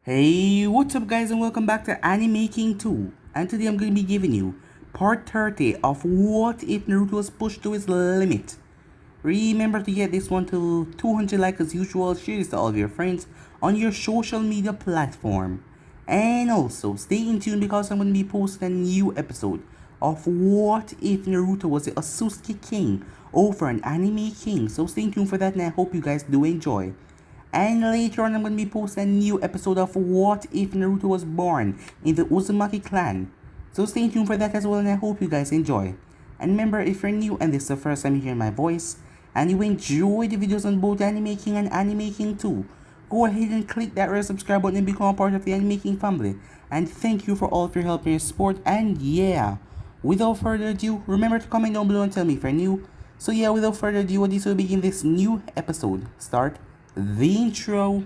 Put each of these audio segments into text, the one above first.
Hey, what's up guys and welcome back to Anime King 2, and today I'm going to be giving you part 30 of What If Naruto was pushed to its limit. Remember to get this one to 200 likes as usual, share this to all of your friends on your social media platform. And also, stay in tune because I'm going to be posting a new episode of What If Naruto was a Sasuke King over an Anime King. So stay tuned for that and I hope you guys do enjoy. And later on I'm going to be posting a new episode of What If Naruto was born in the Uzumaki clan. So stay tuned for that as well and I hope you guys enjoy. And remember, if you're new and this is the first time you hear my voice and you enjoy the videos on both Anime King and Anime King 2, go ahead and click that red subscribe button and become a part of the Anime King family. And thank you for all of your help and your support. And yeah, without further ado, remember to comment down below and tell me if you're new. So yeah, without further ado, this will begin this new episode. Start the intro.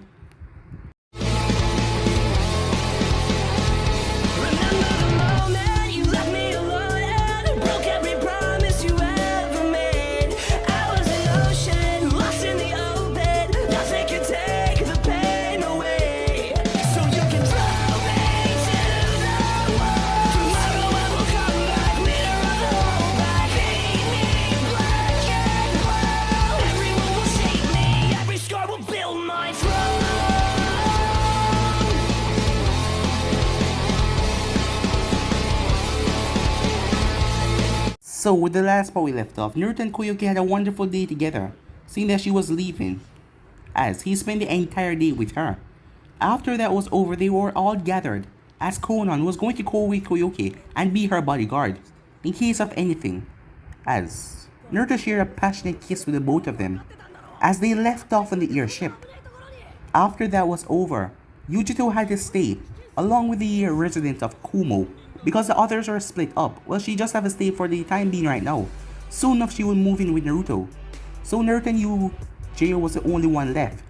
So with the last part we left off, Naruto and Koyuki had a wonderful day together, seeing that she was leaving, as he spent the entire day with her. After that was over, they were all gathered, as Konan was going to go with Koyuki and be her bodyguard, in case of anything, as Naruto shared a passionate kiss with the both of them, as they left off on the airship. After that was over, Yugito had to stay, along with the residents of Kumo, because the others are split up. Well, she just have to stay for the time being right now. Soon enough she will move in with Naruto. So Naruto and Yugito was the only one left,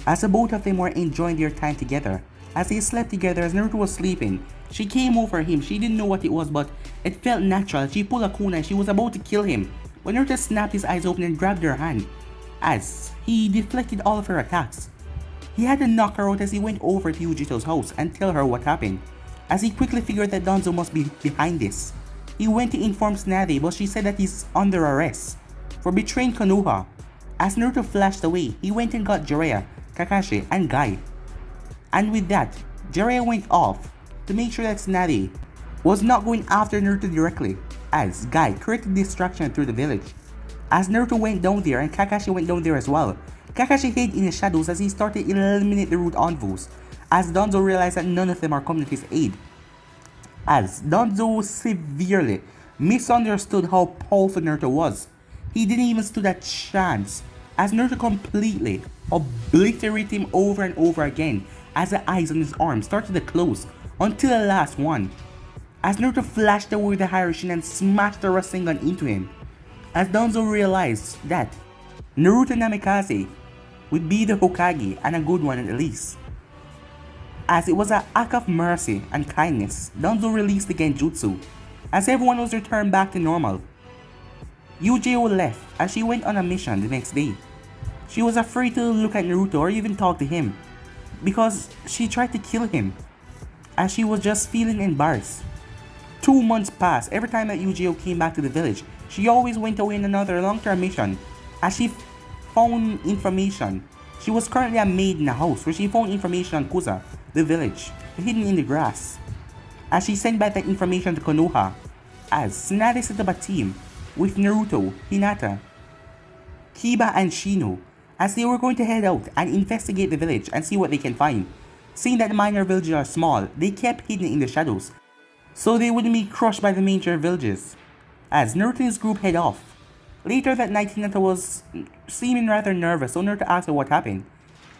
as the both of them were enjoying their time together. As they slept together, as Naruto was sleeping, she came over him. She didn't know what it was, but it felt natural. She pulled a kunai and she was about to kill him, when Naruto snapped his eyes open and grabbed her hand, as he deflected all of her attacks. He had to knock her out as he went over to Yugito's house and tell her what happened, as he quickly figured that Danzo must be behind this. He went to inform Tsunade, but she said that he's under arrest for betraying Konoha. As Naruto flashed away, he went and got Jiraiya, Kakashi, and Guy. And with that, Jiraiya went off to make sure that Tsunade was not going after Naruto directly, as Guy created distraction through the village. As Naruto went down there and Kakashi went down there as well, Kakashi hid in the shadows as he started to eliminate the root envoys, as Danzo realized that none of them are coming to his aid. As Danzo severely misunderstood how powerful Naruto was, he didn't even stand a chance, as Naruto completely obliterated him over and over again as the eyes on his arm started to close until the last one. As Naruto flashed away with the Hyrule and smashed the Rasengan into him, as Danzo realized that Naruto Namikaze would be the Hokage, and a good one at least. As it was an act of mercy and kindness, Danzo released the Genjutsu, as everyone was returned back to normal. Yugito left as she went on a mission the next day. She was afraid to look at Naruto or even talk to him, because she tried to kill him, as she was just feeling embarrassed. 2 months passed. Every time that Yugito came back to the village, she always went away on another long-term mission, as she found information. She was currently a maid in a house where she found information on Kusa, the village, hidden in the grass. As she sent back that information to Konoha, as Tsunade set up a team with Naruto, Hinata, Kiba, and Shino, as they were going to head out and investigate the village and see what they can find. Seeing that the minor villages are small, they kept hidden in the shadows, so they wouldn't be crushed by the major villages. As Naruto and his group head off. Later that night, Hinata was seeming rather nervous, so Naruto asked her what happened,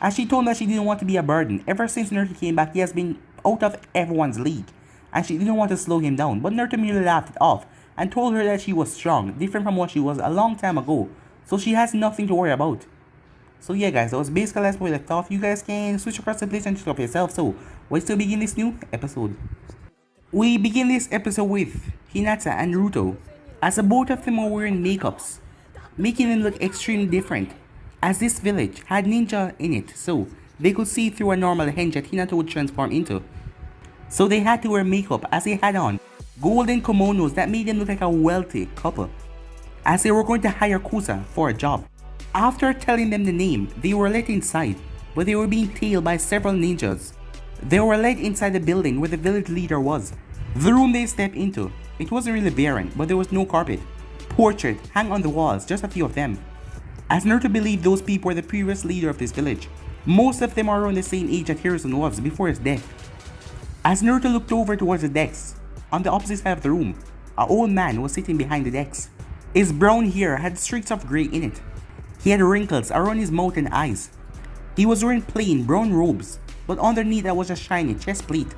as she told him that she didn't want to be a burden. Ever since Naruto came back, he has been out of everyone's league, and she didn't want to slow him down, but Naruto merely laughed it off and told her that she was strong, different from what she was a long time ago, so she has nothing to worry about. So yeah guys, that was basically the last point we left off. You guys can switch across the place and check up yourself. So let's still begin this new episode. We begin this episode with Hinata and Naruto, as the both of them were wearing makeups, making them look extremely different, as this village had ninja in it, so they could see through a normal hench that Hinata would transform into. So they had to wear makeup as they had on golden kimonos that made them look like a wealthy couple, as they were going to hire Kusa for a job. After telling them the name, they were let inside, but they were being tailed by several ninjas. They were led inside the building where the village leader was. The room they stepped into, it wasn't really barren, but there was no carpet. Portraits hang on the walls, just a few of them. As Naruto believed those people were the previous leader of this village, most of them are around the same age that Hiruzen was before his death. As Naruto looked over towards the decks, on the opposite side of the room, an old man was sitting behind the decks. His brown hair had streaks of grey in it. He had wrinkles around his mouth and eyes. He was wearing plain brown robes, but underneath that was a shiny chest plate.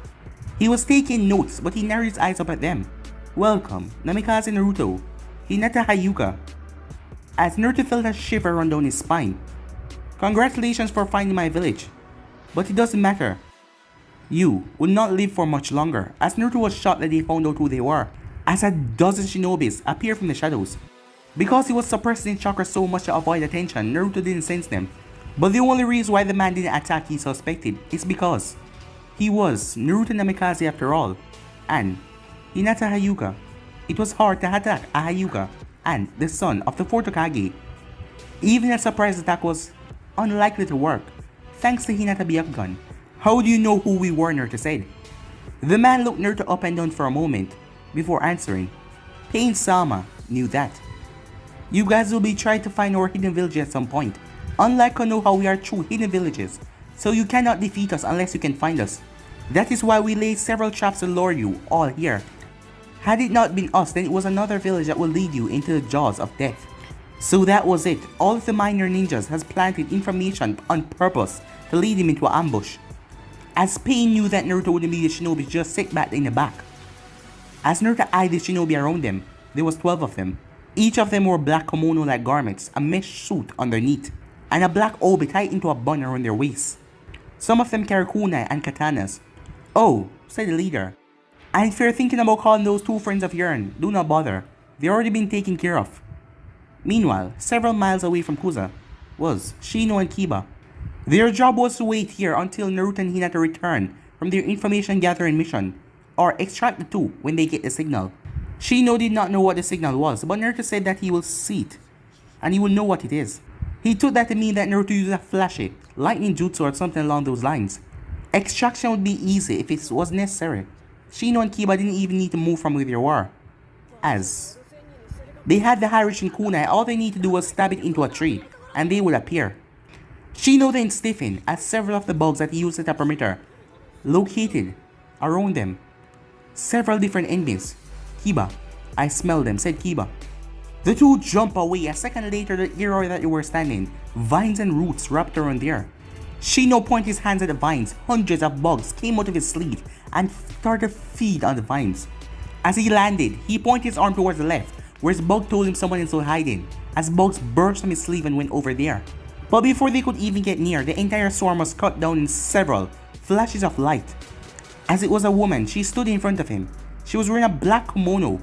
He was taking notes, but he narrowed his eyes up at them. "Welcome, Namikaze Naruto, Hinata Hyuga." As Naruto felt a shiver run down his spine. "Congratulations for finding my village, but it doesn't matter. You would not live for much longer," as Naruto was shocked that they found out who they were, as a dozen shinobis appeared from the shadows. Because he was suppressing his chakra so much to avoid attention, Naruto didn't sense them. But the only reason why the man didn't attack he suspected is because he was Naruto Namikaze after all, and Hinata Hyuga. It was hard to attack a Hyuga and the son of the 4th Hokage. Even a surprise attack was unlikely to work, thanks to Hinata Byakugan. "How do you know who we were?" Naruto said. The man looked Naruto up and down for a moment before answering. "Pain-sama knew that. You guys will be trying to find our hidden village at some point. Unlike Konoha, we are true hidden villages, so you cannot defeat us unless you can find us. That is why we laid several traps to lure you all here. Had it not been us, then it was another village that will lead you into the jaws of death." So that was it. All of the minor ninjas has planted information on purpose to lead him into an ambush. As Pain knew that Naruto wouldn't be the shinobi just sit back in the back. As Naruto eyed the shinobi around them, there was 12 of them. Each of them wore black kimono-like garments, a mesh suit underneath, and a black obi tied into a bun around their waists. Some of them carried kunai and katanas. "Oh," said the leader, "and if you're thinking about calling those two friends of yours, do not bother. They've already been taken care of." Meanwhile, several miles away from Kusa was Shino and Kiba. Their job was to wait here until Naruto and Hinata return from their information gathering mission, or extract the two when they get the signal. Shino did not know what the signal was, but Naruto said that he will see it, and he will know what it is. He took that to mean that Naruto used a flashy lightning jutsu or something along those lines. Extraction would be easy if it was necessary. Shino and Kiba didn't even need to move from where they were, as they had the Harishin kunai. All they need to do was stab it into a tree, and they would appear. Shino then stiffened as several of the bugs that he used at the perimeter located around them. Several different enemies. "Kiba, I smell them," said Kiba. The two jumped away. A second later, the area that they were standing, vines and roots wrapped around there. Shino pointed his hands at the vines. Hundreds of bugs came out of his sleeve and started to feed on the vines. As he landed, he pointed his arm towards the left, where his bug told him someone is still hiding, as bugs burst from his sleeve and went over there. But before they could even get near, the entire swarm was cut down in several flashes of light. As it was a woman, she stood in front of him. She was wearing a black kimono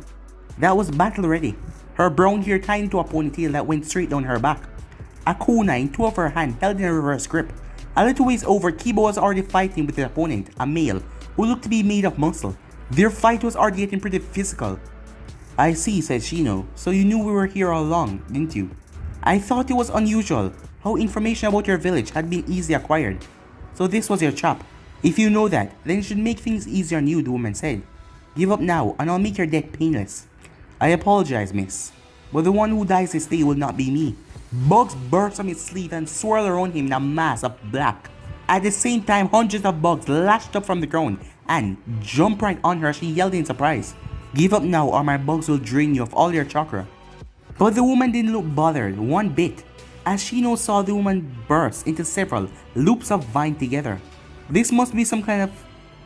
that was battle ready, her brown hair tied into a ponytail that went straight down her back. A kunai in two of her hands held in a reverse grip. A little ways over, Kiba was already fighting with his opponent, a male who looked to be made of muscle. Their fight was already getting pretty physical. "I see," said Shino. "So you knew we were here all along, didn't you? I thought it was unusual how information about your village had been easily acquired. So this was your trap. If you know that, then it should make things easier on you," the woman said. "Give up now and I'll make your death painless." "I apologize, miss, but the one who dies this day will not be me." Bugs burst from his sleeve and swirled around him in a mass of black. At the same time, hundreds of bugs lashed up from the ground and jumped right on her as she yelled in surprise. "Give up now or my bugs will drain you of all your chakra." But the woman didn't look bothered one bit, as Shino saw the woman burst into several loops of vine together. This must be some kind of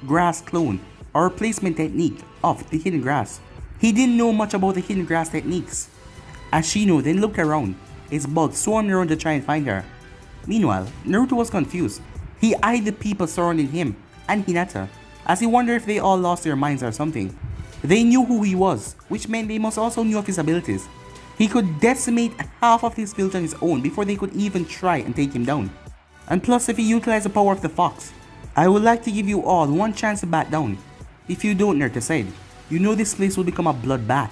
grass clone or replacement technique of the hidden grass. He didn't know much about the hidden grass techniques. As Shino then looked around, his bugs swarmed around to try and find her. Meanwhile, Naruto was confused. He eyed the people surrounding him and Hinata, as he wondered if they all lost their minds or something. They knew who he was, which meant they must also knew of his abilities. He could decimate half of his village on his own before they could even try and take him down. And plus, if you utilize the power of the fox, I would like to give you all one chance to back down. If you don't, Naruto said, you know this place will become a bloodbath.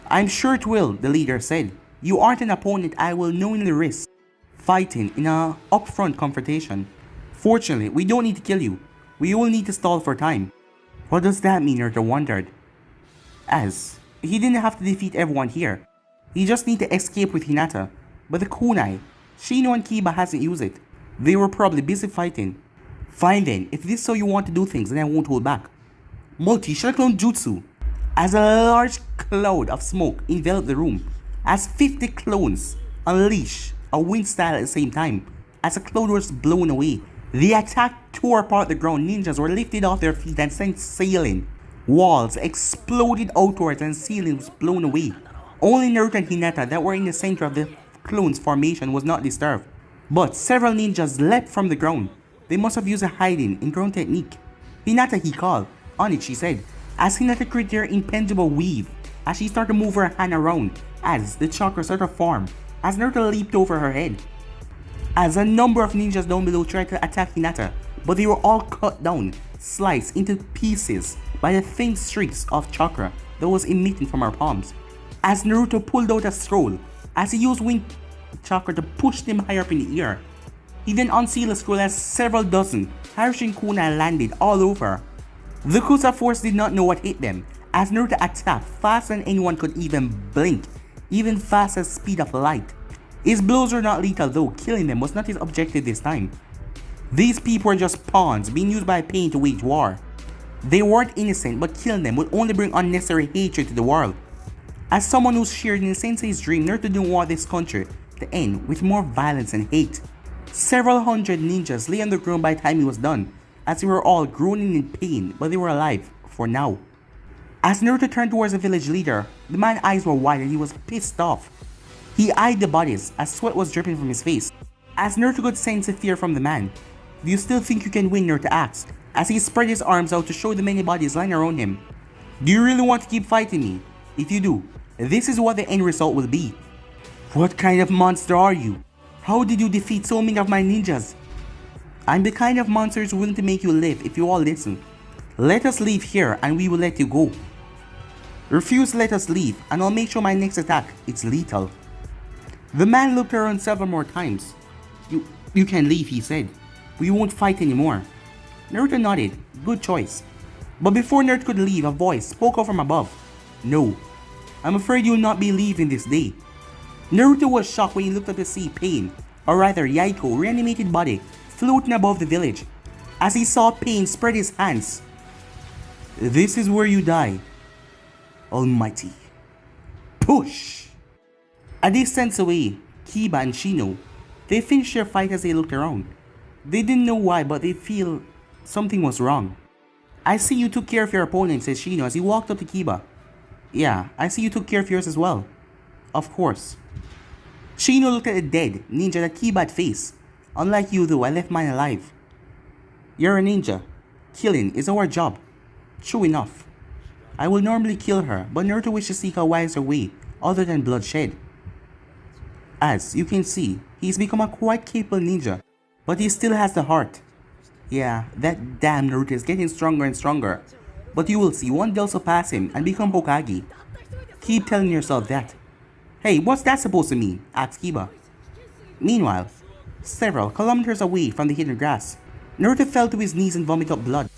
I'm sure it will, the leader said. You aren't an opponent I will knowingly risk fighting in a upfront confrontation. Fortunately, we don't need to kill you. We all need to stall for time. What does that mean, Naruto wondered. As he didn't have to defeat everyone here. He just need to escape with Hinata. But the kunai, Shino and Kiba hasn't used it. They were probably busy fighting. Fine then, if this is how you want to do things, then I won't hold back. Multi-Shurikon Jutsu. As a large cloud of smoke enveloped the room, as 50 clones unleash a wind style at the same time. As the cloud was blown away, the attack tore apart the ground. Ninjas were lifted off their feet and sent sailing. Walls exploded outwards and ceiling was blown away. Only Naruto and Hinata that were in the center of the clones formation was not disturbed. But several ninjas leapt from the ground. They must have used a hiding in ground technique. Hinata, he called. On it, she said, as Hinata created her impenetrable weave, as she started to move her hand around, as the chakra started to form, as Naruto leaped over her head. As a number of ninjas down below tried to attack Hinata, but they were all cut down, sliced into pieces by the thin streaks of chakra that was emitting from her palms. As Naruto pulled out a scroll, as he used wind chakra to push them higher up in the air, he then unsealed a scroll as several dozen Harishin kunai landed all over. The Kusa force did not know what hit them, as Naruto attacked faster than anyone could even blink, even fast as speed of light. His blows were not lethal though, killing them was not his objective this time. These people were just pawns being used by Pain to wage war. They weren't innocent, but killing them would only bring unnecessary hatred to the world. As someone who shared in the sensei's dream, Naruto didn't want this country to end with more violence and hate. Several hundred ninjas lay on the ground by the time he was done, as they were all groaning in pain, but they were alive for now. As Naruto turned towards the village leader, the man's eyes were wide and he was pissed off. He eyed the bodies as sweat was dripping from his face. As Naruto could sense the fear from the man. Do you still think you can win, Naruto asked, as he spread his arms out to show the many bodies lying around him. Do you really want to keep fighting me? If you do, this is what the end result will be. What kind of monster are you? How did you defeat so many of my ninjas? I'm the kind of monster who's willing to make you live if you all listen. Let us leave here and we will let you go. Refuse to let us leave and I'll make sure my next attack is lethal. The man looked around several more times. You can leave, he said. We won't fight anymore. Naruto nodded. Good choice. But before Naruto could leave, a voice spoke up from above. No. I'm afraid you will not be leaving this day. Naruto was shocked when he looked up to see Pain, or rather Yaiko, reanimated body, floating above the village. As he saw Pain spread his hands. This is where you die. Almighty. Push! A distance away, Kiba and Shino, they finished their fight as they looked around. They didn't know why, but they feel something was wrong. I see you took care of your opponent, says Shino as he walked up to Kiba. Yeah, I see you took care of yours as well. Of course. Shino looked at the dead ninja that Kiba had faced. Unlike you though, I left mine alive. You're a ninja. Killing is our job. True enough. I will normally kill her, but Naruto wishes to seek a wiser way other than bloodshed. As you can see, he's become a quite capable ninja, but he still has the heart. Yeah, that damn Naruto is getting stronger and stronger. But you will see, one day will surpass him and become Hokage. Keep telling yourself that. Hey, what's that supposed to mean? Asked Kiba. Meanwhile, several kilometers away from the hidden grass, Naruto fell to his knees and vomited up blood.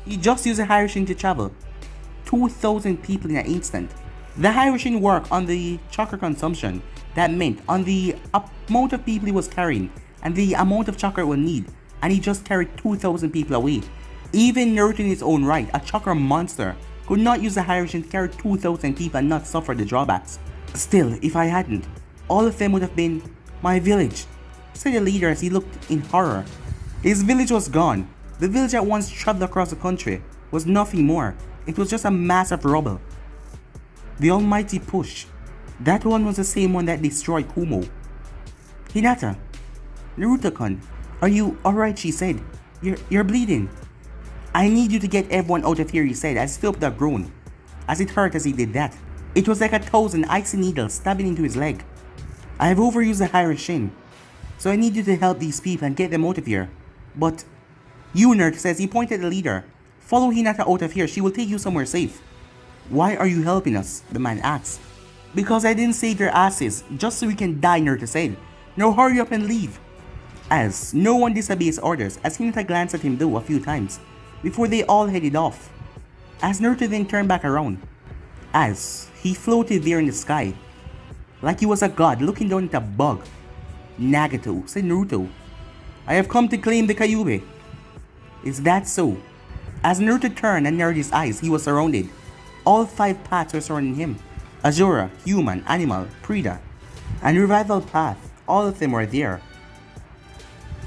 He just used a Harishin to travel 2,000 people in an instant. The Harishin worked on the chakra consumption. That meant on the amount of people he was carrying and the amount of chakra it would need, and he just carried 2,000 people away. Even Naruto in his own right, a chakra monster, could not use the Harishin to carry 2,000 people and not suffer the drawbacks. Still, if I hadn't, all of them would have been my village, said the leader as he looked in horror. His village was gone. The village that once traveled across the country was nothing more. It was just a mass of rubble. The almighty push. That one was the same one that destroyed Kumo. Hinata, Naruto-kun, are you alright? She said. You're bleeding. I need you to get everyone out of here, he said as he stood up that groan. As it hurt as he did that. It was like 1,000 icy needles stabbing into his leg. I have overused the Harishin. So I need you to help these people and get them out of here. But you, Naruto says. He pointed at the leader. Follow Hinata out of here. She will take you somewhere safe. Why are you helping us? The man asks. Because I didn't save your asses, just so we can die, Naruto said. Now hurry up and leave. As no one disobeys orders, as Hinata glanced at him though a few times, before they all headed off. As Naruto then turned back around, as he floated there in the sky, like he was a god looking down at a bug. Nagato, said Naruto. I have come to claim the Kyuubi. Is that so? As Naruto turned and narrowed his eyes, he was surrounded. All 5 paths were surrounding him. Azura, human, animal, Prida, and revival path, all of them were there.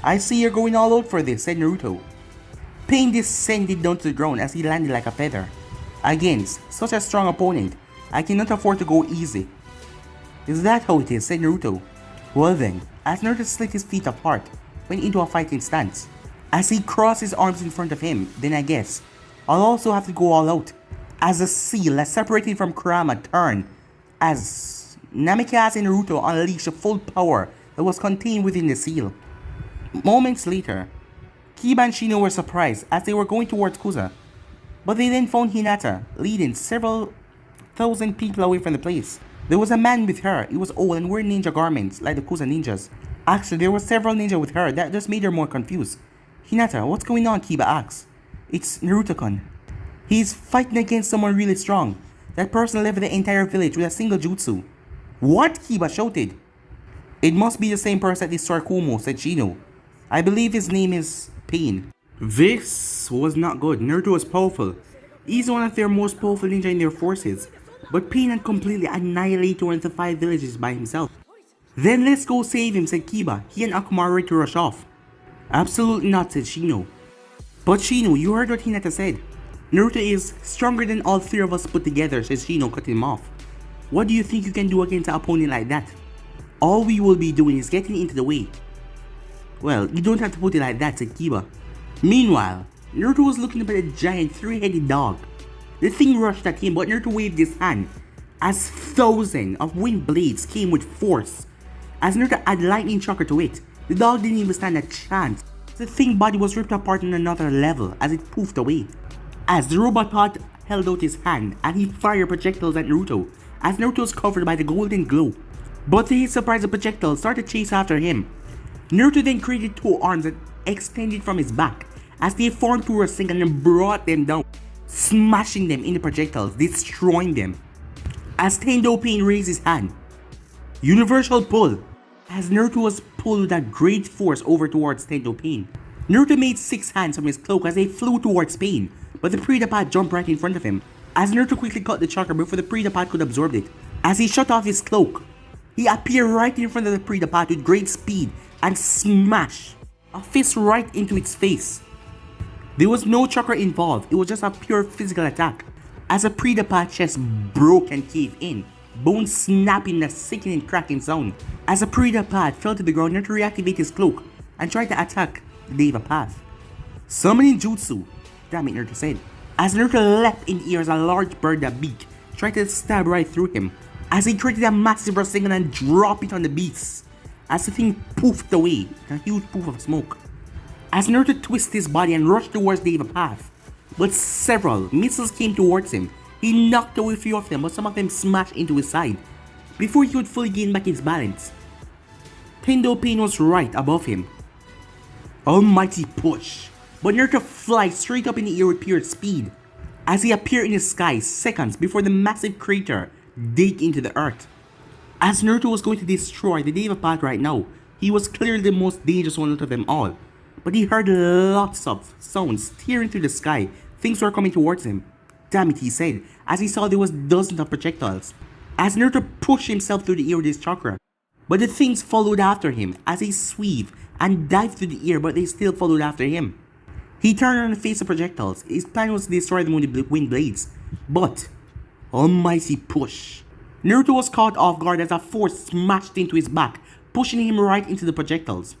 I see you're going all out for this, said Naruto. Pain descended down to the ground as he landed like a feather. Against such a strong opponent, I cannot afford to go easy. Is that how it is, said Naruto. Well then, as Naruto slid his feet apart, went into a fighting stance. As he crossed his arms in front of him, then I guess, I'll also have to go all out. As the seal that separated from Kurama turned, as Namikaze and Naruto unleashed the full power that was contained within the seal. Moments later, Kiba and Shino were surprised as they were going towards Kusa, but they then found Hinata leading several thousand people away from the place. There was a man with her. He was old and wearing ninja garments like the Kusa ninjas. Actually, there were several ninjas with her that just made her more confused. Hinata, what's going on? Kiba asks. It's Naruto-kun. He's fighting against someone really strong. That person left the entire village with a single jutsu. What? Kiba shouted. It must be the same person that destroyed Kumo, said Shino. I believe his name is Pain. This was not good. Naruto was powerful. He's one of their most powerful ninja in their forces. But Pain had completely annihilated one of the 5 villages by himself. Then let's go save him, said Kiba. He and Akuma are ready to rush off. Absolutely not, said Shino. But Shino, you heard what Hinata said. Naruto is stronger than all 3 of us put together, said Shino, cutting him off. What do you think you can do against an opponent like that? All we will be doing is getting into the way. Well, you don't have to put it like that, said Kiba. Meanwhile, Naruto was looking up at a giant 3-headed dog. The thing rushed at him, but Naruto waved his hand as thousands of wind blades came with force. As Naruto added lightning chakra to it, the dog didn't even stand a chance. The thing's body was ripped apart on another level as it poofed away. As the robot pod held out his hand and he fired projectiles at Naruto, as Naruto was covered by the golden glow. But to his surprise, the projectiles started to chase after him. Naruto then created 2 arms that extended from his back as they formed to a single and brought them down, smashing them in the projectiles, destroying them. As Tendo Pain raised his hand, Universal Pull, as Naruto was pulled with a great force over towards Tendo Pain. Naruto made 6 hands from his cloak as they flew towards Pain, but the Predapod jumped right in front of him. As Naruto quickly cut the chakra before the Predapod could absorb it. As he shut off his cloak, he appeared right in front of the Predapod with great speed and smashed a fist right into its face. There was no chakra involved, it was just a pure physical attack. As the Predapod chest broke and caved in, bones snapping in a sickening cracking sound. As the Predapod fell to the ground, Naruto reactivated his cloak and tried to attack the Deva Path. Summoning Jutsu, damn it, Naruto said. As Naruto leapt in the air as a large bird that beak tried to stab right through him. As he created a massive Rasengan and dropped it on the beast. As the thing poofed away in a huge poof of smoke. As Naruto twisted his body and rushed towards Deva Path, but several missiles came towards him. He knocked away a few of them, but some of them smashed into his side before he could fully gain back his balance. Tendo Pain was right above him. Almighty push, but Naruto flies straight up in the air with pure speed as he appeared in the sky seconds before the massive crater dug into the earth. As Naruto was going to destroy the Deva Path right now, he was clearly the most dangerous one out of them all. But he heard lots of sounds tearing through the sky. Things were coming towards him. Damn it, he said, as he saw there was dozens of projectiles. As Naruto pushed himself through the air with his chakra. But the things followed after him as he sweaved and dived through the air, but they still followed after him. He turned around and faced the projectiles. His plan was to destroy them with the wind blades. But, almighty push. Naruto was caught off guard as a force smashed into his back, pushing him right into the projectiles.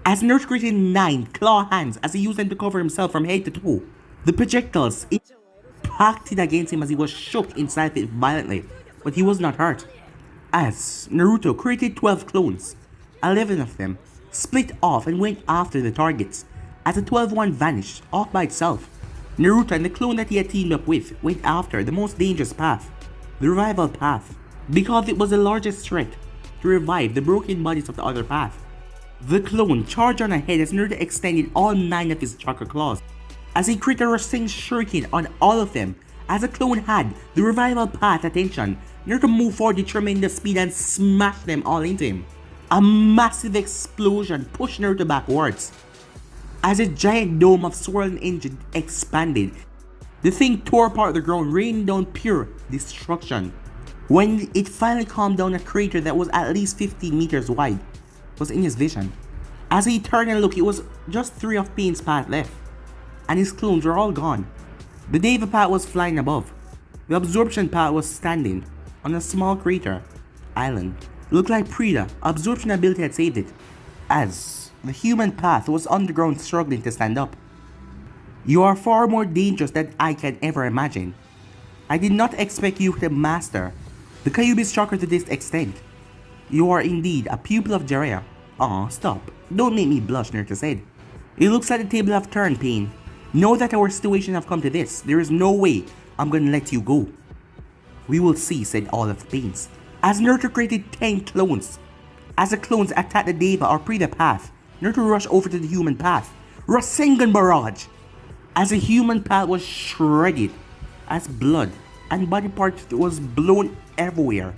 As Naruto created 9 claw hands as he used them to cover himself from head to toe, the projectiles impacted against him as he was shook inside of it violently, but he was not hurt. As Naruto created 12 clones, 11 of them split off and went after the targets, as the 12-1 vanished off by itself. Naruto and the clone that he had teamed up with went after the most dangerous path, the revival path, because it was the largest threat to revive the broken bodies of the other path. The clone charged on ahead as Naruto extended all 9 of his chakra claws, as he created a rushing shuriken on all of them. As the clone had the revival path attention, Naruto moved forward with tremendous speed and smashed them all into him. A massive explosion pushed Naruto backwards. As a giant dome of swirling engine expanded, the thing tore apart the ground, raining down pure destruction. When it finally calmed down, a crater that was at least 15 meters wide was in his vision. As he turned and looked, it was just 3 of Pain's path left, and his clones were all gone. The Deva path was flying above. The Absorption path was standing on a small crater island. It looked like Prida, absorption ability had saved it, as the human path was underground struggling to stand up. You are far more dangerous than I can ever imagine. I did not expect you to master the Kyuubi's chakra to this extent. You are indeed a pupil of Jiraiya. Aw, stop. Don't make me blush, Naruto said. It looks like the table have turned, Pain. Know that our situation have come to this. There is no way I'm gonna let you go. We will see, said all of Pain's, as Naruto created 10 clones. As the clones attacked the Deva or Prida path, Naruto rushed over to the human path. Rasengan Barrage! As the human path was shredded, as blood and body parts was blown everywhere.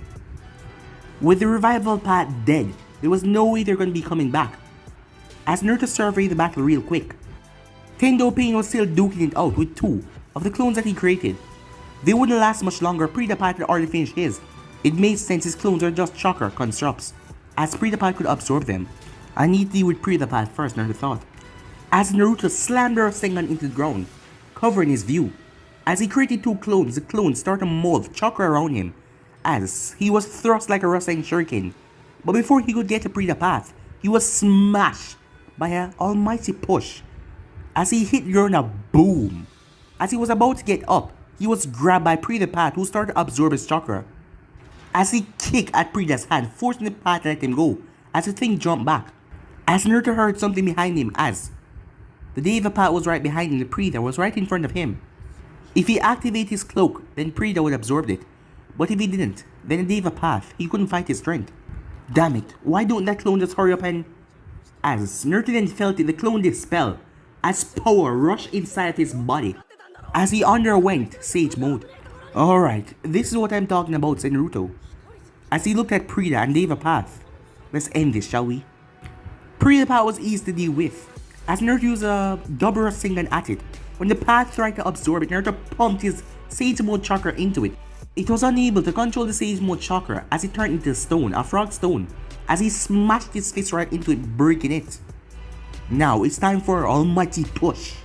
With the revival path dead, there was no way they're gonna be coming back. As Naruto surveyed the battle real quick, Tendo Pain was still duking it out with 2 of the clones that he created. They wouldn't last much longer. Prida path had already finished his. It made sense his clones are just chakra constructs, as Prida path could absorb them. I need to deal with Prida path first, Naruto thought. As Naruto slammed the Rasengan into the ground, covering his view. As he created 2 clones, the clones started to mold chakra around him, as he was thrust like a Rasengan shuriken. But before he could get to Prida path, he was smashed by an almighty push. As he hit the ground, a boom. As he was about to get up, he was grabbed by Prida path, who started to absorb his chakra. As he kicked at Prida's hand, forcing the path to let him go, as the thing jumped back. As Naruto heard something behind him, as the Deva path was right behind him, the Prida was right in front of him. If he activated his cloak, then Prida would absorb it. But if he didn't, then the Deva path, he couldn't fight his strength. Damn it, why don't that clone just hurry up and... As Naruto then felt it, the clone dispelled, as power rushed inside of his body, as he underwent Sage Mode. Alright, this is what I'm talking about, said Naruto, as he looked at Prida and Deva path. Let's end this, shall we? Prida path was easy to deal with, as Naruto used a double Rasengan at it. When the path tried to absorb it, Naruto pumped his Sage Mode chakra into it. It was unable to control the Sage Mode chakra as it turned into stone, a frog stone, as he smashed his fist right into it, breaking it. Now it's time for an almighty push.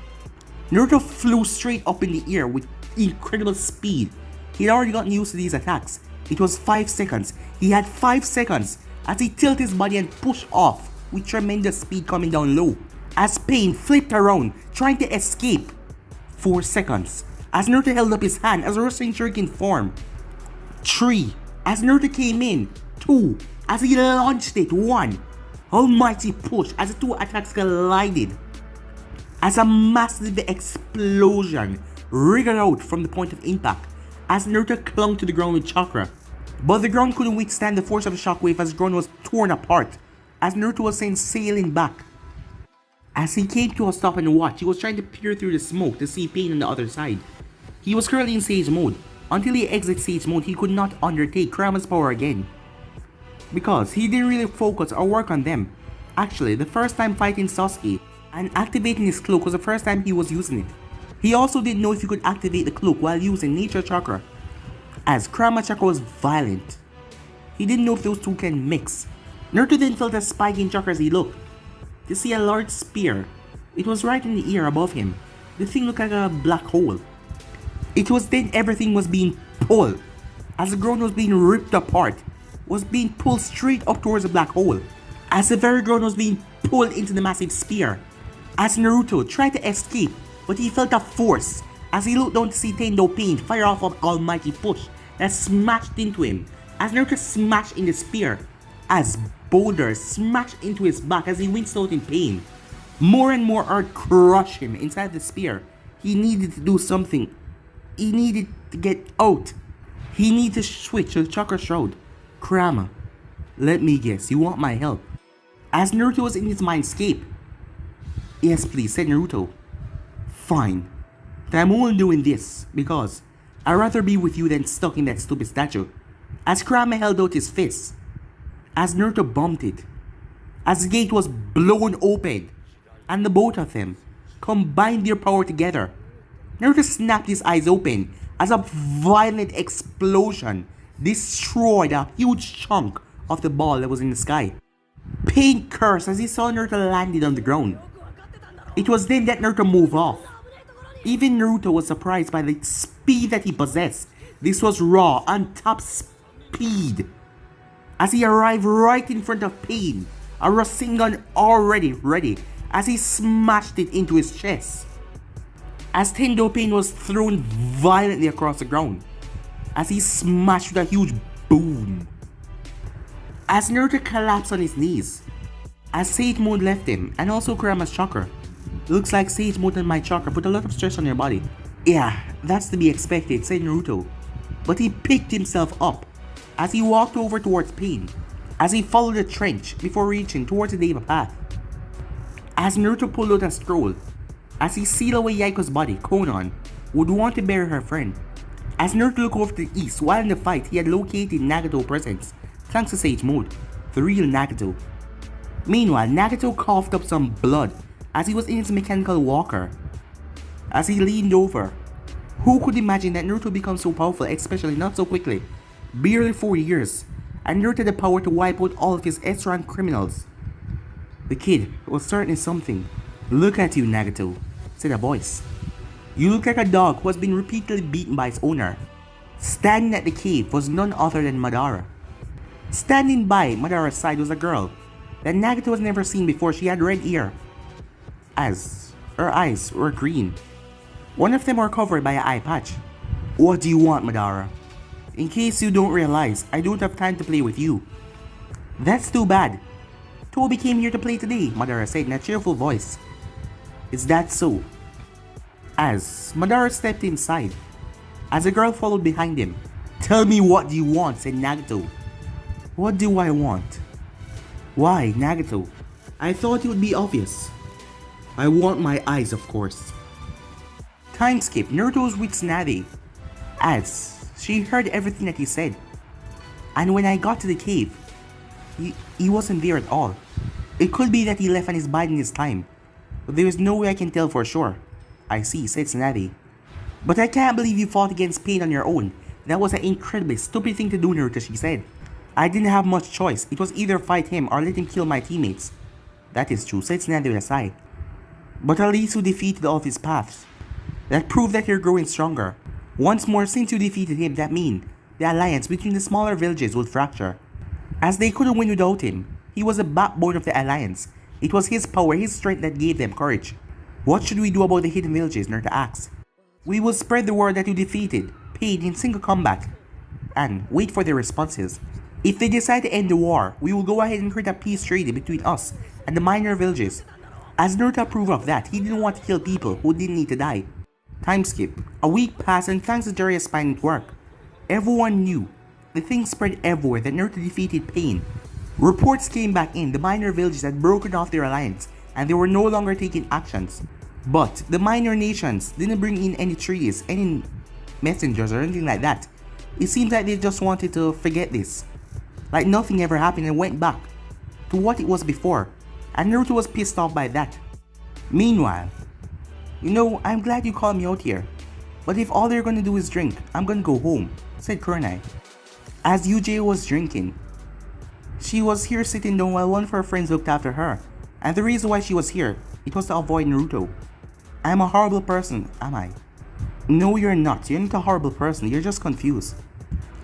Naruto flew straight up in the air with incredible speed. He had already gotten used to these attacks. It was 5 seconds. He had 5 seconds as he tilted his body and pushed off with tremendous speed coming down low. As Pain flipped around, trying to escape. 4 seconds. As Naruto held up his hand as a Rasengan shuriken formed. 3. As Naruto came in. 2. As he launched it. 1. Almighty push as the 2 attacks collided. As a massive explosion wriggled out from the point of impact. As Naruto clung to the ground with chakra. But the ground couldn't withstand the force of the shockwave as the ground was torn apart. As Naruto was sent sailing back. As he came to a stop and watch, he was trying to peer through the smoke to see Pain on the other side. He was currently in Sage Mode. Until he exits Sage Mode, he could not undertake Kurama's power again, because he didn't really focus or work on them. Actually, the first time fighting Sasuke and activating his cloak was the first time he was using it. He also didn't know if he could activate the cloak while using Nature Chakra, as Kurama Chakra was violent. He didn't know if those 2 can mix. Naruto then felt a spike in chakra as he looked to see a large spear. It was right in the air above him. The thing looked like a black hole. It was then everything was being pulled, as the ground was being ripped apart, was being pulled straight up towards the black hole, as the very ground was being pulled into the massive spear. As Naruto tried to escape, but he felt a force as he looked down to see Tendo Pain fire off an almighty push that smashed into him, as Naruto smashed in the spear, as boulder smashed into his back as he winced out in pain. More and more earth crushed him inside the spear. He needed to do something. He needed to get out. He needed to switch to the Chakra Shroud. Kurama, let me guess, you want my help? As Naruto was in his mindscape. Yes, please, said Naruto. Fine. But I'm only doing this because I'd rather be with you than stuck in that stupid statue. As Kurama held out his fist. As Naruto bumped it. As the gate was blown open. And the both of them combined their power together. Naruto snapped his eyes open as a violent explosion destroyed a huge chunk of the ball that was in the sky. Pain cursed as he saw Naruto landed on the ground. It was then that Naruto moved off. Even Naruto was surprised by the speed that he possessed. This was raw and top speed. As he arrived right in front of Pain, a Rasengan already ready, as he smashed it into his chest. As Tendo Pain was thrown violently across the ground, as he smashed with a huge boom. As Naruto collapsed on his knees, as Sage Mode left him, and also Kurama's chakra. Looks like Sage Mode and my chakra put a lot of stress on your body. Yeah, that's to be expected, said Naruto. But he picked himself up as he walked over towards Pain, as he followed the trench before reaching towards the Deva path. As Naruto pulled out a scroll, as he sealed away Yaiko's body, Konan would want to bury her friend. As Naruto looked over to the east, while in the fight he had located Nagato's presence, thanks to Sage Mode, the real Nagato. Meanwhile, Nagato coughed up some blood as he was in his mechanical walker. As he leaned over, who could imagine that Naruto becomes so powerful, especially not so quickly? Barely 4 years, and Naruto had the power to wipe out all of his S-rank criminals. The kid was certainly something. Look at you, Nagato, said a voice. You look like a dog who has been repeatedly beaten by its owner. Standing at the cave was none other than Madara. Standing by Madara's side was a girl that Nagato has never seen before. She had red hair, as her eyes were green. One of them were covered by an eye patch. What do you want, Madara? In case you don't realize, I don't have time to play with you. That's too bad. Toby came here to play today, Madara said in a cheerful voice. Is that so? As Madara stepped inside, as the girl followed behind him. Tell me what do you want, said Nagato. What do I want? Why, Nagato? I thought it would be obvious. I want my eyes, of course. Time skip. Naruto was with Tsunade, as she heard everything that he said. And when I got to the cave, he wasn't there at all. It could be that he left and is biding his time, but there is no way I can tell for sure. I see, said Tsunade. But I can't believe you fought against Pain on your own. That was an incredibly stupid thing to do, Naruto, she said. I didn't have much choice. It was either fight him or let him kill my teammates. That is true, said Tsunade with a sigh. But at least you defeated all of his paths. That proved that you're growing stronger. Once more, since you defeated him, that means the alliance between the smaller villages would fracture. As they couldn't win without him, he was the backbone of the alliance. It was his power, his strength that gave them courage. What should we do about the hidden villages, Naruto asked. We will spread the word that you defeated Pain in single combat, and wait for their responses. If they decide to end the war, we will go ahead and create a peace treaty between us and the minor villages. As Naruto approved of that, he didn't want to kill people who didn't need to die. Time skip. A week passed and thanks to Jiraiya's spine at work, everyone knew. The thing spread everywhere that Naruto defeated Pain. Reports came back in, the minor villages had broken off their alliance and they were no longer taking actions. But the minor nations didn't bring in any treaties, any messengers or anything like that. It seems like they just wanted to forget this. Like nothing ever happened and went back to what it was before. And Naruto was pissed off by that. Meanwhile, you know, I'm glad you called me out here. But if all they're gonna do is drink, I'm gonna go home, said Kurenai. As Yuji was drinking, she was here sitting down while one of her friends looked after her. And the reason why she was here, it was to avoid Naruto. I'm a horrible person, am I? No, you're not. You're not a horrible person. You're just confused.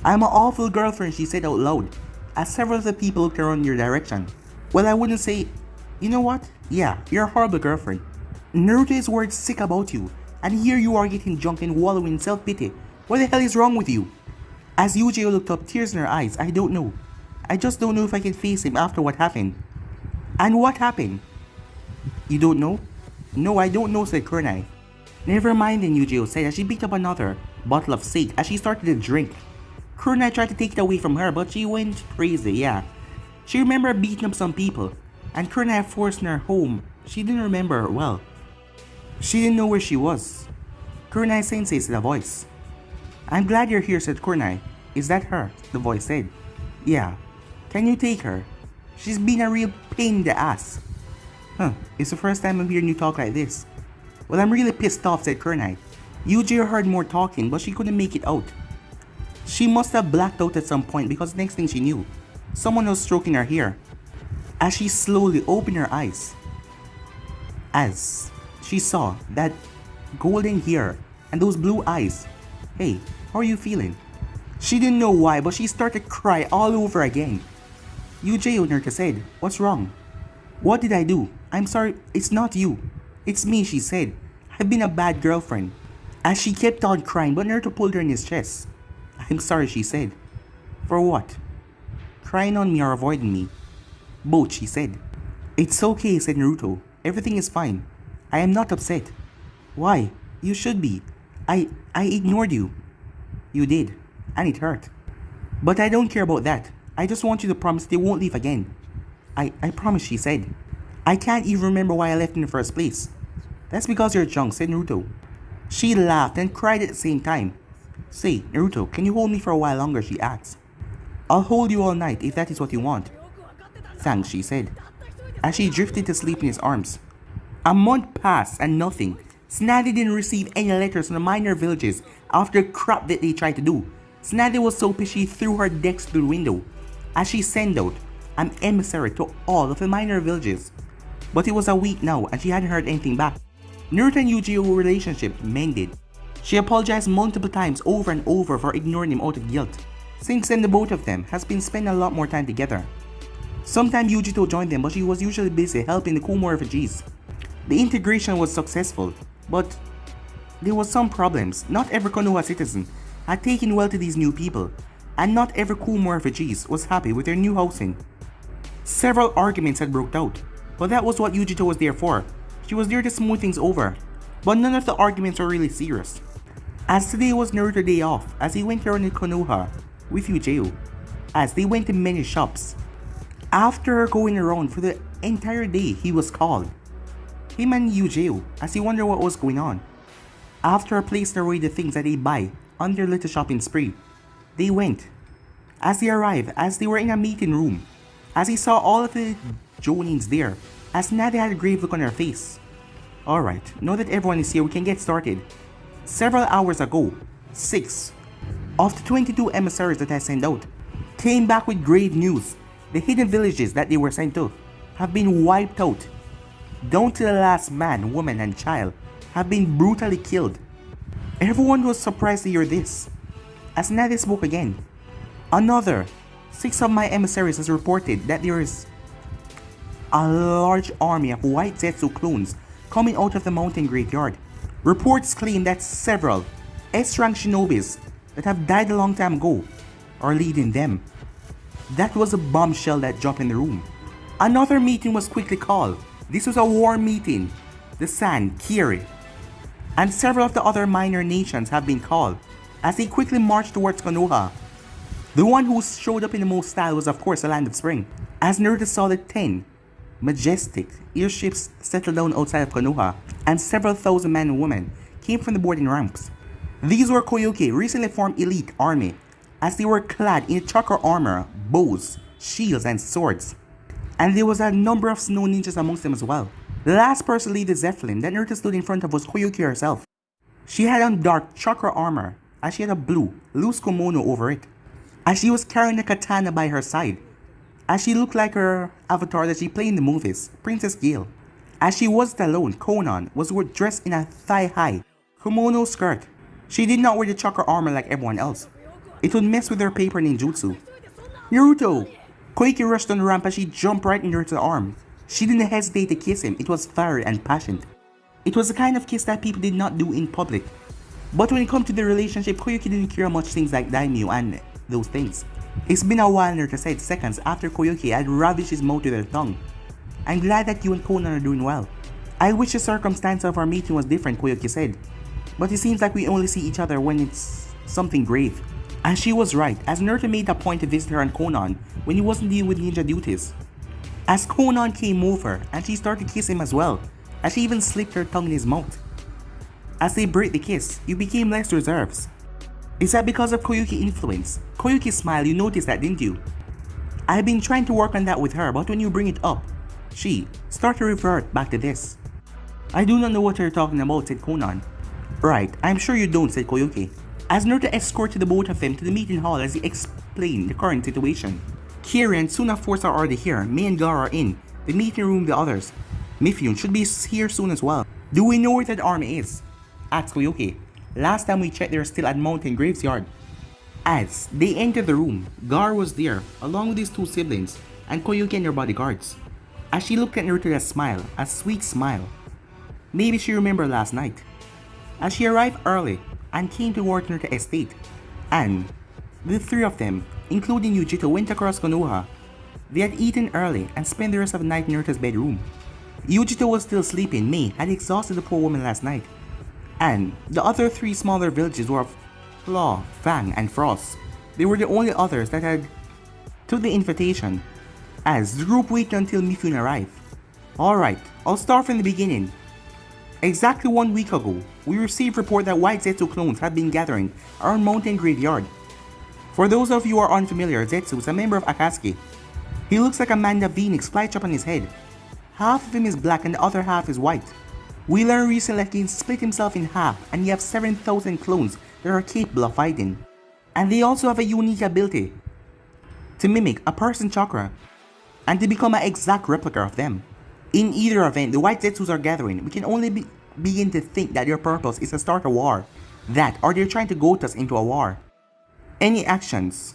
I'm an awful girlfriend, she said out loud, as several of the people looked around your direction. Well, I wouldn't say... You know what? Yeah, you're a horrible girlfriend. Naruto is worried sick about you, and here you are getting drunk and wallowing in self-pity. What the hell is wrong with you? As Yuji looked up, tears in her eyes, I don't know. I just don't know if I can face him after what happened. And what happened? You don't know? No, I don't know, said Kunai. Never mind then, Yugito said as she picked up another bottle of sake as she started to drink. Kunai tried to take it away from her, but she went crazy, yeah. She remembered beating up some people, and Kunai forced her home. She didn't remember her well. She didn't know where she was. Kunai sensei said a voice. I'm glad you're here, said Kunai. Is that her? The voice said. Yeah. Can you take her? She's been a real pain in the ass. Huh, it's the first time I'm hearing you talk like this. Well, I'm really pissed off, said Kunai. Yugito heard more talking, but she couldn't make it out. She must have blacked out at some point because next thing she knew, someone was stroking her hair. As she slowly opened her eyes, as she saw that golden hair and those blue eyes. Hey, how are you feeling? She didn't know why, but she started to cry all over again. Yugito Naruto said, what's wrong? What did I do? I'm sorry, it's not you. It's me, she said. I've been a bad girlfriend. As she kept on crying, but Naruto pulled her in his chest. I'm sorry, she said. For what? Crying on me or avoiding me? Both, she said. It's okay, said Naruto. Everything is fine. I am not upset. Why? You should be. I ignored you. You did. And it hurt. But I don't care about that. I just want you to promise they won't leave again. I promise, she said. I can't even remember why I left in the first place. That's because you're drunk, said Naruto. She laughed and cried at the same time. Say, Naruto, can you hold me for a while longer, she asked. I'll hold you all night if that is what you want. Thanks, she said, as she drifted to sleep in his arms. A month passed and nothing. Snazzy didn't receive any letters from the minor villages after the crap that they tried to do. Snazzy was so pissed she threw her decks through the window as she sent out an emissary to all of the minor villages. But it was a week now and she hadn't heard anything back. Naruto and Yugito's relationship mended. She apologized multiple times over and over for ignoring him out of guilt. Since then, the both of them has been spending a lot more time together. Sometimes Yugito joined them, but she was usually busy helping the Kumo refugees. The integration was successful, but there was some problems. Not every Konoha citizen had taken well to these new people, and not every Kumo refugees was happy with their new housing. Several arguments had broke out, but that was what Yugito was there for. She was there to smooth things over, but none of the arguments were really serious. As today was Naruto's day off, as he went around in Konoha with Yugito, as they went to many shops. After going around for the entire day, he was called. Him and Yugito, as he wondered what was going on. After placing away the things that they buy on their little shopping spree, they went. As they arrived, as they were in a meeting room, as he saw all of the Jonins there, as Nade had a grave look on her face. Alright, now that everyone is here, we can get started. Several hours ago, 6 of the 22 emissaries that I sent out came back with grave news. The hidden villages that they were sent to have been wiped out. Down to the last man, woman and child have been brutally killed. Everyone was surprised to hear this. As Nade spoke again, another 6 of my emissaries has reported that there is a large army of white Zetsu clones coming out of the mountain graveyard. Reports claim that several S-rank shinobis that have died a long time ago are leading them. That was a bombshell that dropped in the room. Another meeting was quickly called. This was a war meeting. The San, Kiri, and several of the other minor nations have been called as they quickly marched towards Konoha. The one who showed up in the most style was of course the Land of Spring, as Naruto saw the 10 majestic airships settle down outside of Konoha, and several thousand men and women came from the boarding ramps. These were Koyoke, recently formed elite army, as they were clad in chakra armor, bows, shields, and swords. And there was a number of snow ninjas amongst them as well. The last person to lead the Zeppelin that Naruto stood in front of was Koyoke herself. She had on dark chakra armor, as she had a blue, loose kimono over it, as she was carrying a katana by her side, as she looked like her avatar that she played in the movies, Princess Gale. As she wasn't alone, Konan was dressed in a thigh-high kimono skirt. She did not wear the chakra armor like everyone else. It would mess with her paper ninjutsu. Naruto! Koike rushed on the ramp as she jumped right into Naruto's arm. She didn't hesitate to kiss him. It was fiery and passionate. It was the kind of kiss that people did not do in public. But when it comes to the relationship, Koyuki didn't care much things like daimyo and those things. It's been a while, Naruto said seconds after Koyuki had ravished his mouth with her tongue. I'm glad that you and Konan are doing well. I wish the circumstance of our meeting was different, Koyuki said. But it seems like we only see each other when it's something grave. And she was right, as Naruto made a point to visit her and Konan when he wasn't dealing with ninja duties. As Konan came over, and she started to kiss him as well, as she even slipped her tongue in his mouth. As they break the kiss, you became less reserved. Is that because of Koyuki influence? Koyuki smiled, you noticed that, didn't you? I've been trying to work on that with her, but when you bring it up, she started to revert back to this. I do not know what you're talking about, said Konan. Right, I'm sure you don't, said Koyuki, as Naruto escorted the both of them to the meeting hall as he explained the current situation. Kira and Suna Force are already here, Mei and Gar are in the meeting room, the others. Mifune should be here soon as well. Do we know where that army is? Asked Koyuki. Last time we checked, they were still at Mountain Graveyard. As they entered the room, Gar was there, along with his two siblings, and Koyuki and their bodyguards. As she looked at Naruto with a smile, a sweet smile. Maybe she remembered last night. As she arrived early and came toward Naruto's estate, and the three of them, including Yugito, went across Konoha. They had eaten early and spent the rest of the night in Naruto's bedroom. Yugito was still sleeping. Mei had exhausted the poor woman last night. And the other three smaller villages were Claw, Fang, and Frost. They were the only others that had took the invitation, as the group waited until Mifune arrived. Alright, I'll start from the beginning. Exactly 1 week ago, we received report that white Zetsu clones had been gathering around Mountain Graveyard. For those of you who are unfamiliar, Zetsu is a member of Akatsuki. He looks like a man that Phoenix flies up on his head. Half of him is black and the other half is white. We learned recently that he can split himself in half and he has 7,000 clones that are capable of fighting. And they also have a unique ability to mimic a person's chakra and to become an exact replica of them. In either event, the white Zetsus are gathering. We can only begin to think that their purpose is to start a war. That or they're trying to goad us into a war. Any actions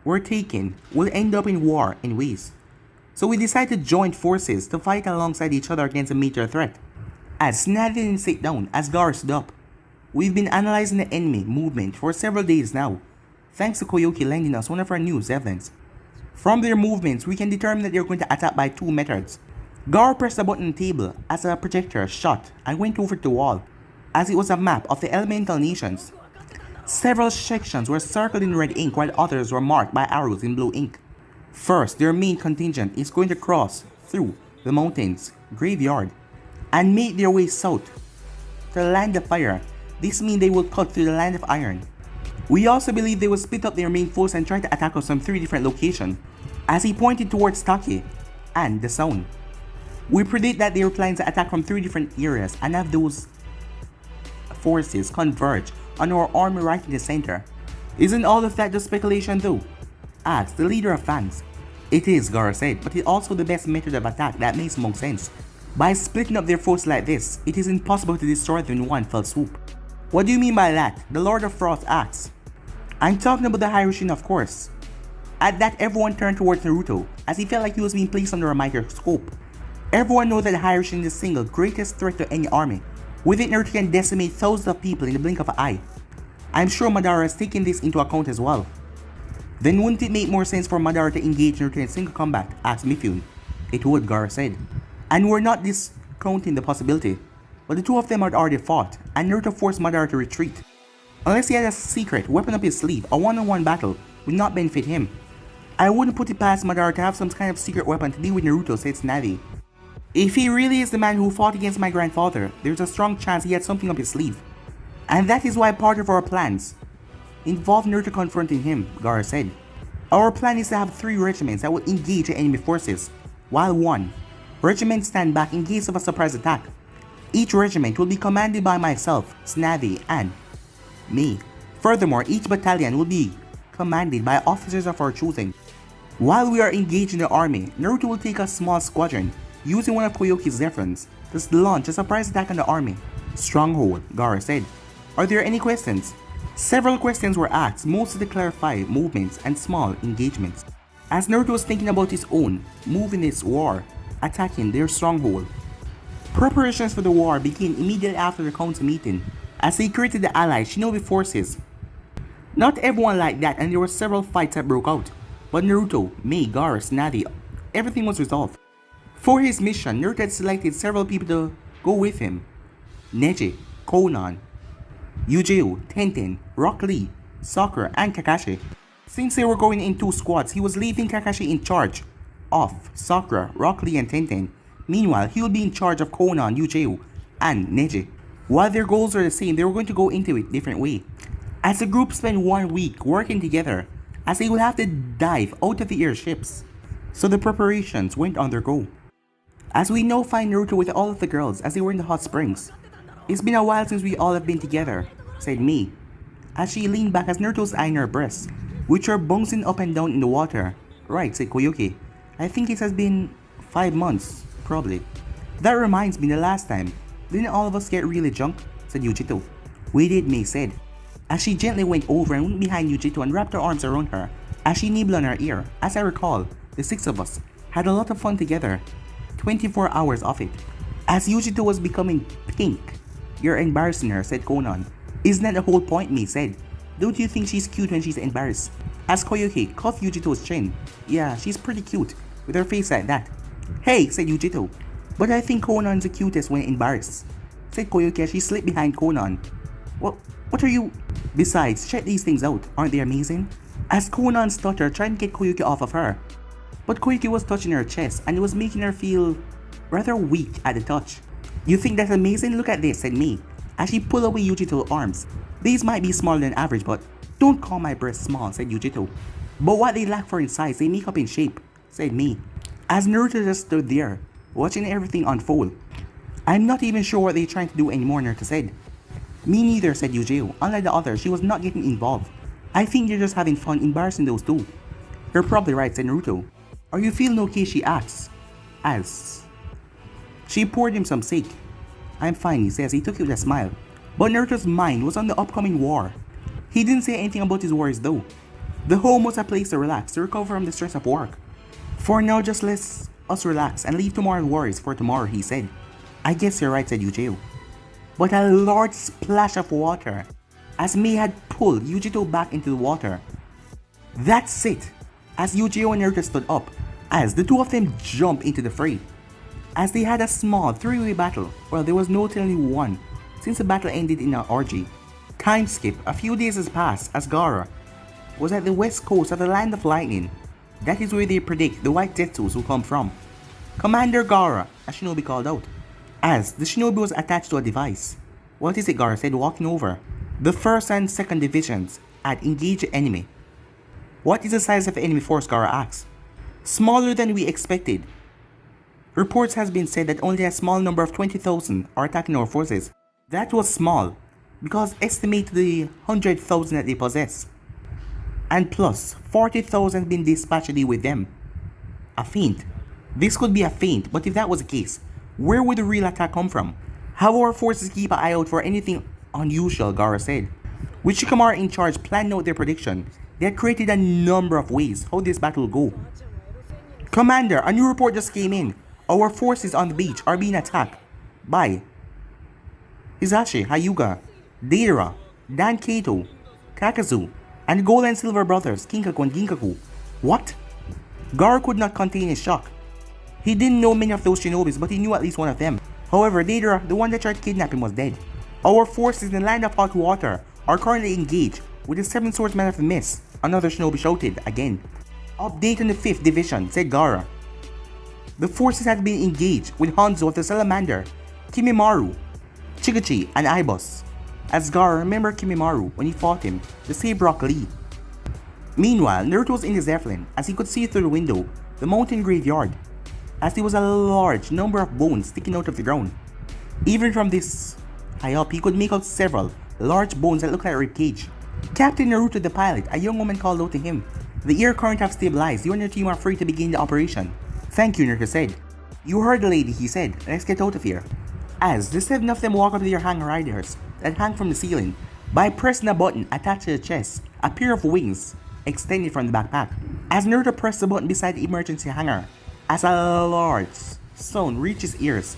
we're taking will end up in war in ways. So we decided to join forces to fight alongside each other against a major threat. As Snad didn't sit down, as Gar stood up. We've been analyzing the enemy movement for several days now, thanks to Koyuki lending us one of our news evidence. From their movements, we can determine that they're going to attack by two methods. Gar pressed a button on the table as a projector shot and went over to the wall, as it was a map of the elemental nations. Several sections were circled in red ink while others were marked by arrows in blue ink. First, their main contingent is going to cross through the mountains, graveyard, and make their way south to the land of fire. This means they will cut through the land of iron. We also believe they will split up their main force and try to attack us from 3 different locations, as he pointed towards Taki and the sound. We predict that they are planning to attack from 3 different areas and have those forces converge on our army right in the center. Isn't all of that just speculation though? Asked the leader of fans. It is, Gara said, but it's also the best method of attack that makes more sense. By splitting up their force like this, it is impossible to destroy them in one fell swoop. What do you mean by that? The Lord of Frost asks. I'm talking about the Hyrule, of course. At that, everyone turned towards Naruto, as he felt like he was being placed under a microscope. Everyone knows that Hyrule is the single greatest threat to any army. With it, Naruto can decimate thousands of people in the blink of an eye. I'm sure Madara has taken this into account as well. Then wouldn't it make more sense for Madara to engage Naruto in single combat? Asked Mifune. It would, Gara said. And we're not discounting the possibility, but the two of them had already fought, and Naruto forced Madara to retreat. Unless he had a secret weapon up his sleeve, a one-on-one battle would not benefit him. I wouldn't put it past Madara to have some kind of secret weapon to deal with Naruto, said Snavi. If he really is the man who fought against my grandfather, there's a strong chance he had something up his sleeve. And that is why part of our plans involve Naruto confronting him, Gara said. Our plan is to have 3 regiments that will engage the enemy forces, while 1 regiment stand back in case of a surprise attack. Each regiment will be commanded by myself, Snavi, and me. Furthermore, each battalion will be commanded by officers of our choosing. While we are engaged in the army, Naruto will take a small squadron, using one of Koyuki's weapons, to launch a surprise attack on the army. Stronghold, Gara said. Are there any questions? Several questions were asked, mostly to clarify movements and small engagements. As Naruto was thinking about his own move in this war, attacking their stronghold. Preparations for the war began immediately after the council meeting, as they created the allied shinobi forces Not everyone liked that, and there were several fights that broke out. But Naruto, Mei, Gaara, Tsunade, everything was resolved. For his mission, Naruto had selected several people to go with him. Neji, Konan, Yugito, Tenten, Rock Lee, Sakura, and Kakashi. Since they were going in 2 squads, he was leaving Kakashi in charge of Sakura, Rock Lee, and Tenten. Meanwhile, he would be in charge of Konan, Yugito, and Neji. While their goals are the same, they were going to go into it different way. As the group spent 1 week working together, as they would have to dive out of the airships. So the preparations went on their go. As we now find Naruto with all of the girls as they were in the hot springs. It's been a while since we all have been together, said Mei, as she leaned back as Naruto's eyeing her breasts, which were bouncing up and down in the water. Right, said Koyuki. I think it has been 5 months, probably. That reminds me, the last time, didn't all of us get really drunk? Said Yugito. We did, Mei said, as she gently went over and went behind Yugito and wrapped her arms around her, as she nibbled on her ear. As I recall, the 6 of us had a lot of fun together, 24 hours of it. As Yugito was becoming pink. You're embarrassing her, said Konan. Isn't that the whole point, Mei said. Don't you think she's cute when she's embarrassed? As Koyuki cuffed Yugito's chin. Yeah, she's pretty cute, with her face like that. Hey, said Yugito. But I think Konan's the cutest when embarrassed, said Koyuki as she slipped behind Konan. What are you? Besides, check these things out, aren't they amazing? As Konan stuttered, trying to get Koyuki off of her. But Koyuki was touching her chest and it was making her feel rather weak at the touch. You think that's amazing? Look at this, said Mei, as she pulled away Yugito's arms. These might be smaller than average, but don't call my breasts small, said Yugito. But what they lack for in size, they make up in shape, said Mei, as Naruto just stood there, watching everything unfold. I'm not even sure what they're trying to do anymore, Naruto said. Me neither, said Yugito. Unlike the others, she was not getting involved. I think you're just having fun embarrassing those two. You're probably right, said Naruto. Are you feeling okay, she asks, as she poured him some sake. I'm fine, he says. He took it with a smile. But Naruto's mind was on the upcoming war. He didn't say anything about his worries though. The home was a place to relax, to recover from the stress of work. For now, just let us relax and leave tomorrow's worries for tomorrow, he said. I guess you're right, said Yugito. But a large splash of water, as Mei had pulled Yugito back into the water. That's it, as Yugito and Naruto stood up, as the two of them jumped into the fray. As they had a small 3-way battle, well, there was no telling who won, since the battle ended in an orgy. Time skip, a few days has passed as Gaara was at the west coast of the Land of Lightning. That is where they predict the White Zetsus will come from. Commander Gaara, a shinobi called out, as the shinobi was attached to a device. What is it, Gaara said, walking over. The 1st and 2nd divisions had engaged the enemy. What is the size of the enemy force, Gaara asked. Smaller than we expected. Reports has been said that only a small number of 20,000 are attacking our forces. That was small, because estimate the 100,000 that they possess. And plus, 40,000 been dispatched a day with them. A feint. This could be a feint, but if that was the case, where would the real attack come from? Have our forces keep an eye out for anything unusual, Gaara said. With Shikamaru in charge planning out their prediction, they had created a number of ways how this battle will go. Commander, a new report just came in. Our forces on the beach are being attacked by Hisashi, Hyuga, Deidara, Dan Kato, Kakazu, and the Gold and Silver brothers, Kinkaku and Ginkaku. What? Gaara could not contain his shock. He didn't know many of those shinobis, but he knew at least one of them. However, Deidara, the one that tried to kidnap him, was dead. Our forces in the Land of Hot Water are currently engaged with the 7 Swordsmen of the Mist, another shinobi shouted again. Update on the 5th Division, said Gaara. The forces had been engaged with Hanzo of the Salamander, Kimimaru, Chigachi, and Ibos. As Gaara remembered Kimimaru when he fought him to save Rock Lee. Meanwhile, Naruto was in the Zeppelin as he could see through the window the mountain graveyard, as there was a large number of bones sticking out of the ground. Even from this high up, he could make out several large bones that looked like a ribcage. Captain Naruto the pilot, a young woman called out to him. The air current have stabilized. You and your team are free to begin the operation. Thank you, Naruto said. You heard the lady, he said. Let's get out of here. As the 7 of them walk up to their hang riders that hang from the ceiling, by pressing a button attached to the chest, a pair of wings extended from the backpack. As Naruto pressed the button beside the emergency hanger, as a large sound reached his ears,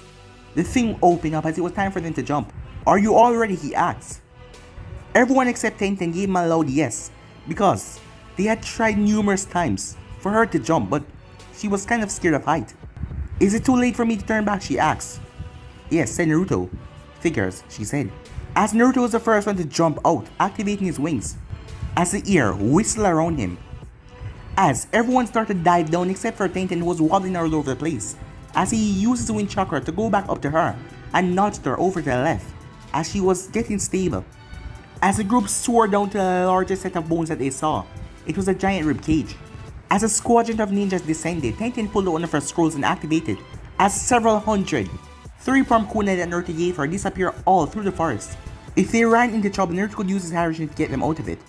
the thing opened up as it was time for them to jump. Are you all ready? He asked. Everyone except Tenten gave him a loud yes, because they had tried numerous times for her to jump, but she was kind of scared of height. Is it too late for me to turn back, she asked. Yes, said Naruto. Figures, she said. As Naruto was the first one to jump out, activating his wings, as the air whistled around him. As everyone started to dive down except for Tenten, who was wobbling all over the place, as he used his wind chakra to go back up to her and nudged her over to the left as she was getting stable. As the group soared down to the largest set of bones that they saw, it was a giant rib cage. As a squadron of ninjas descended, Tenten pulled out one of her scrolls and activated, as several hundred 3-pronged kunai that Naruto gave her disappeared all through the forest. If they ran into trouble, Naruto could use his Harishim to get them out of it.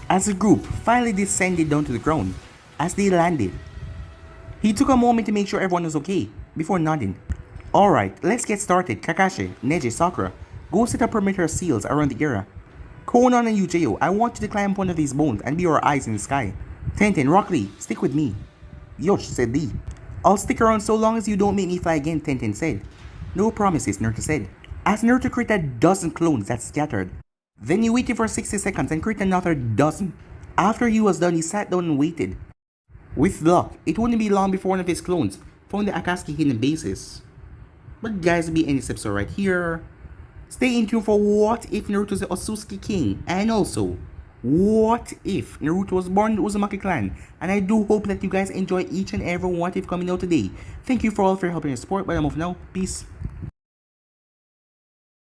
As the group finally descended down to the ground, as they landed, he took a moment to make sure everyone was okay, before nodding. Alright, let's get started. Kakashi, Neji, Sakura, go set up perimeter seals around the area. Konoha and Yugito, I want you to climb up one of these bones and be our eyes in the sky. Tenten, Rock Lee, stick with me. Yosh, said Lee. I'll stick around so long as you don't make me fly again, Tenten said. No promises, Naruto said. As Naruto created a dozen clones that scattered. Then he waited for 60 seconds and created another dozen. After he was done, he sat down and waited. With luck, it wouldn't be long before one of his clones found the Akatsuki hidden bases. But guys, will be any steps right here. Stay in tune for what if Naruto is the Otsutsuki King, and also, what if Naruto was born in the Uzumaki clan. And I do hope that you guys enjoy each and every what if coming out today. Thank you for all for your help and your support, but I'm off now. Peace.